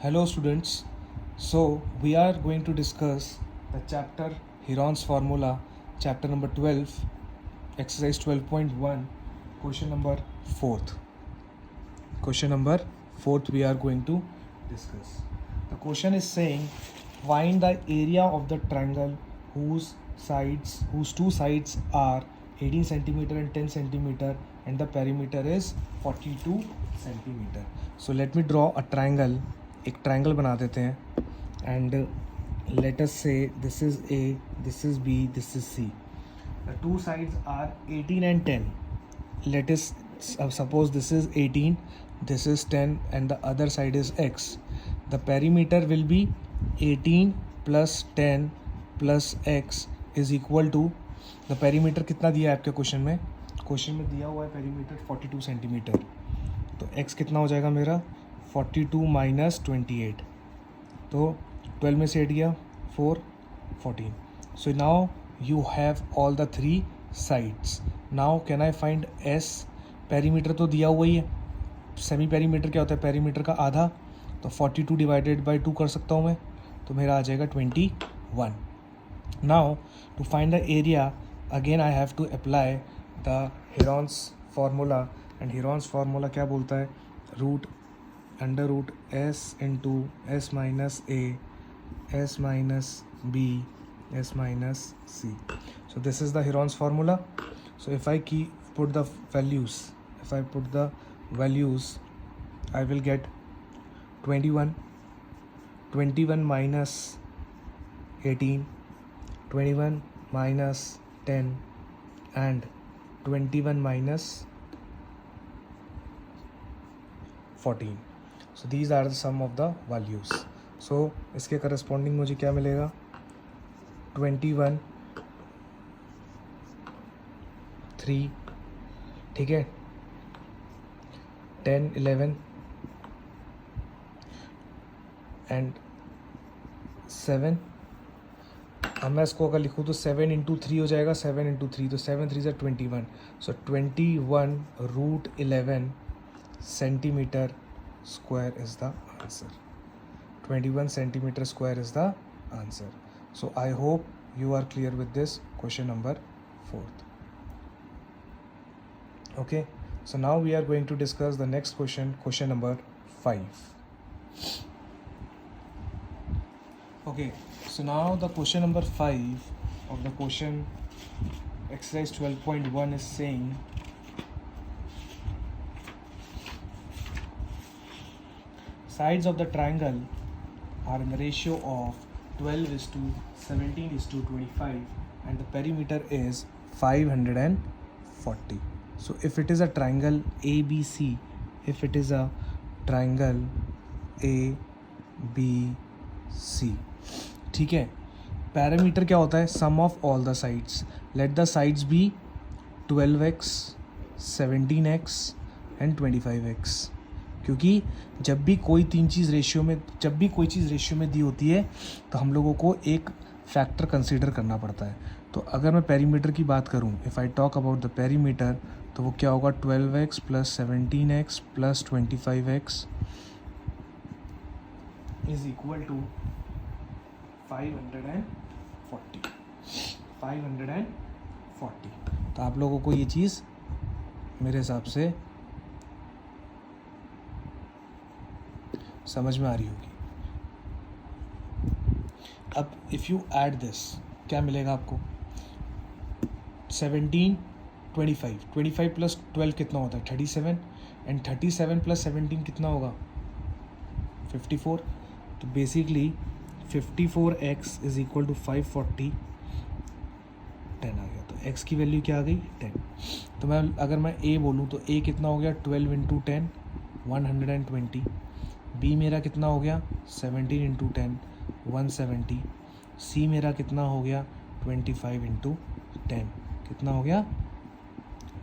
Hello students, so we are going to discuss the chapter Heron's formula, chapter number 12, exercise 12.1, question number 4th. Question number 4th we are going to discuss. The question is saying find the area of the triangle whose two sides are 18 centimeter and 10 centimeter and the perimeter is 42 centimeter. So let me draw a triangle. एक triangle बना देते हैं and let us say this is A, this is B, this is C. The two sides are 18 and 10. Let us suppose this is 18, this is 10 and the other side is x. The perimeter will be 18 plus 10 plus x is equal to, the perimeter कितना दिया है आपके question में? Question में दिया हुआ है perimeter 42 centimetre. तो x कितना हो जाएगा मेरा? 42 माइनस 28. तो 12 में से 8 गया 4, 14. So now you have all the three sides. Now can I find S? Perimeter तो दिया हुआ ही है. सेमी पेरीमीटर क्या होता है? पेरीमीटर का आधा. तो 42 डिवाइडेड बाई 2 कर सकता हूँ मैं, तो मेरा आ जाएगा 21. Now to find the area again I have to apply the Heron's formula. And Heron's formula क्या बोलता है? Root under root S into S minus A, S minus B, S minus C. So this is the Heron's formula. So if I put the values, I will get 21 minus 18, 21 minus 10 and 21 minus 14. So these are the sum of the values. So इसके corresponding मुझे क्या मिलेगा? 21, 3, ठीक है, 10, 11 and 7. अब मैं इसको अगर लिखूँ तो 7 इंटू 3 हो जाएगा. 7 इंटू 3 तो 7 3 ज़ा 21. So 21 root 11 centimetre square is the answer. 21 centimeter square is the answer. So I hope you are clear with this question number 4th. Okay, so now we are going to discuss the next question number 5. Okay, so now the question number 5 of the question exercise 12.1 is saying sides of the triangle are in the ratio of 12:17:25 and the perimeter is 540. So if it is a triangle ABC, if it is a triangle ABC, ठीक है, parameter क्या होता है? Sum of all the sides. Let the sides be 12x, 17x and 25x. क्योंकि जब भी कोई चीज़ ratio में दी होती है तो हम लोगों को एक फैक्टर कंसीडर करना पड़ता है. तो अगर मैं पेरीमीटर की बात करूं, if I talk about the perimeter, तो वो क्या होगा? 12x plus 17x plus 25x is equal to 540. तो आप लोगों को ये चीज़ मेरे हिसाब से समझ में आ रही होगी. अब इफ़ यू ऐड दिस, क्या मिलेगा आपको? 17, 25 प्लस 12 कितना होता है? 37. एंड 37 प्लस 17 कितना होगा? 54. तो basically 54x is equal to 540. 10 आ गया. तो x की वैल्यू क्या आ गई? 10. तो अगर मैं a बोलूँ तो a कितना हो गया? 12 इंटू 10, 120. बी मेरा कितना हो गया? 17 इंटू 10, 170. सी मेरा कितना हो गया? 25 इंटू 10, कितना हो गया?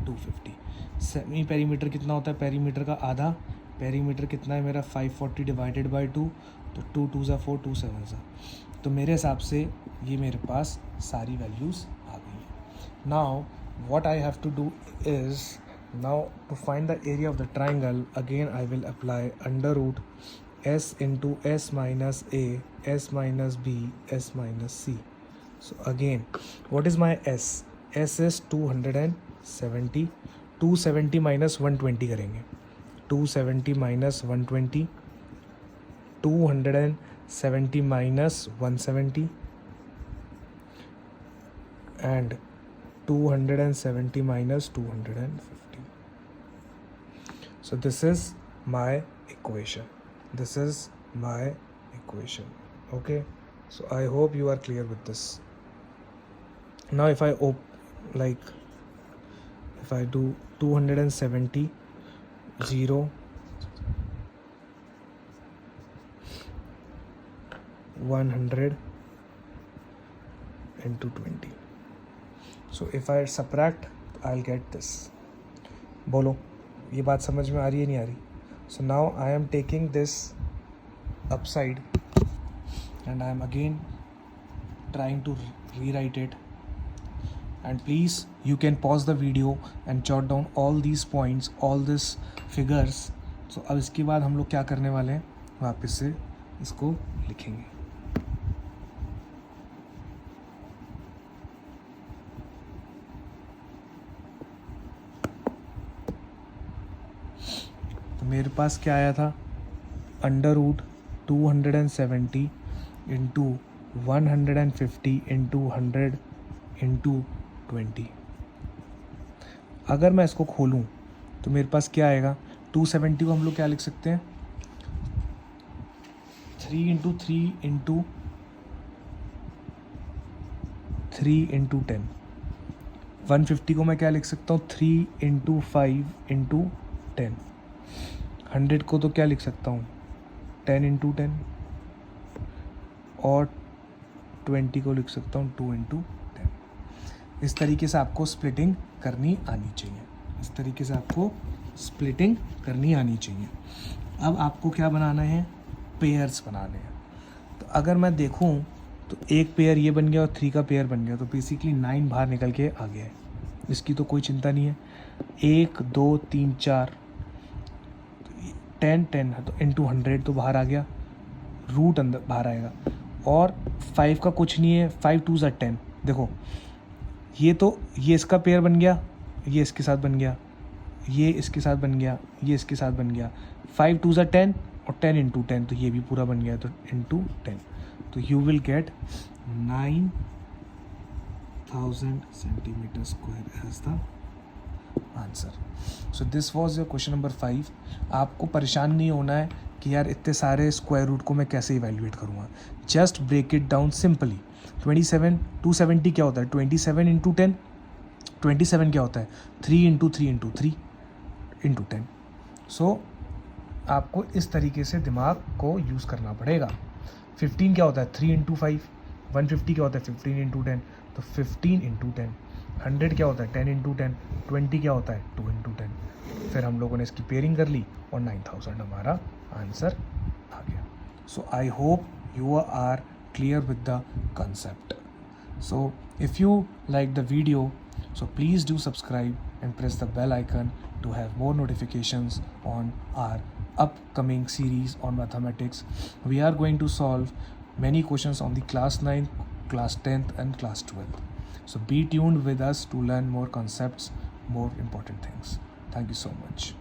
250. सेमी पेरीमीटर कितना होता है? पेरीमीटर का आधा. पेरीमीटर कितना है मेरा? 540 डिवाइडेड बाई 2, तो 2 2 ज़ा 4, 2 7 ज़ा. तो मेरे हिसाब से ये मेरे पास सारी वैल्यूज़ आ गई हैं. Now what I have to do is, now to find the area of the triangle, again I will apply under root s into s minus a, s minus b, s minus c. So again, what is my s? S is 270. 270 minus 120 करेंगे. 270 minus 120. 270 minus 170 and 270 minus 250. So this is my equation. This is my equation. Okay, so I hope you are clear with this. Now if I do 270 0 100 into 20. So if I subtract, I'll get this. बोलो, ये बात समझ में आ रही है नहीं आ रही? So now I am taking this upside and I am again trying to rewrite it. And please, you can pause the video and jot down all these points, all these figures. So अब इसके बाद हम लोग क्या करने वाले हैं, वापस से इसको लिखेंगे. तो मेरे पास क्या आया था, under root 270 into 150 into 100 into 20. अगर मैं इसको खोलूं तो मेरे पास क्या आएगा, 270 को हम लोग क्या लिख सकते हैं, 3 इंटू 3 इंटू 3 इंटू 10. 150 को मैं क्या लिख सकता हूँ, 3 इंटू 5 इंटू 10. 100 को तो क्या लिख सकता हूँ, 10 इंटू 10. और 20 को लिख सकता हूँ 2 इंटू 10. इस तरीके से आपको स्प्लिटिंग करनी आनी चाहिए. इस तरीके से आपको स्प्लिटिंग करनी आनी चाहिए. अब आपको क्या बनाना है, पेयर्स बनाने हैं. तो अगर मैं देखूं तो एक पेयर ये बन गया और 3 का पेयर बन गया, तो बेसिकली 9 बाहर निकल के आ गया है. इसकी तो कोई चिंता नहीं है. 1 2 3 4 10 10 तो इंटू 100 तो बाहर आ गया, रूट अंदर बाहर आएगा. और 5 का कुछ नहीं है, 5 2 ज़ा 10. देखो ये इसका पेयर बन गया, ये इसके साथ बन गया, ये इसके साथ बन गया, ये इसके साथ बन गया. 5 2 ज़ा 10 और 10 इंटू 10 तो ये भी पूरा बन गया, तो इंटू 10. तो you will get 9000 centimetre square as the answer. So this was your question number 5. आपको परेशान नहीं होना है कि यार इतने सारे स्क्वायर रूट को मैं कैसे इवेल्युएट करूँगा. Just break it down simply. 270 क्या होता है, 27 इंटू 10. 27 क्या होता है, 3 इंटू 3 इंटू 3 इंटू 10. सो आपको इस तरीके से दिमाग को यूज़ करना पड़ेगा. 15 क्या होता है, 3 इंटू 5. 150 क्या होता है, 15 इंटू 10. तो 15 इंटू 10. 100 क्या होता है, 10 इंटू 10. 20 क्या होता है, 2 इंटू 10. फिर हम लोगों ने इसकी पेयरिंग कर ली और 9000 हमारा आंसर आ गया. So I hope you are clear with the concept. So if you like the video, so please do subscribe and press the bell icon to have more notifications on our upcoming series on mathematics. We are going to solve many questions on the class 9th, class 10th and class 12th. So be tuned with us to learn more concepts, more important things. Thank you so much.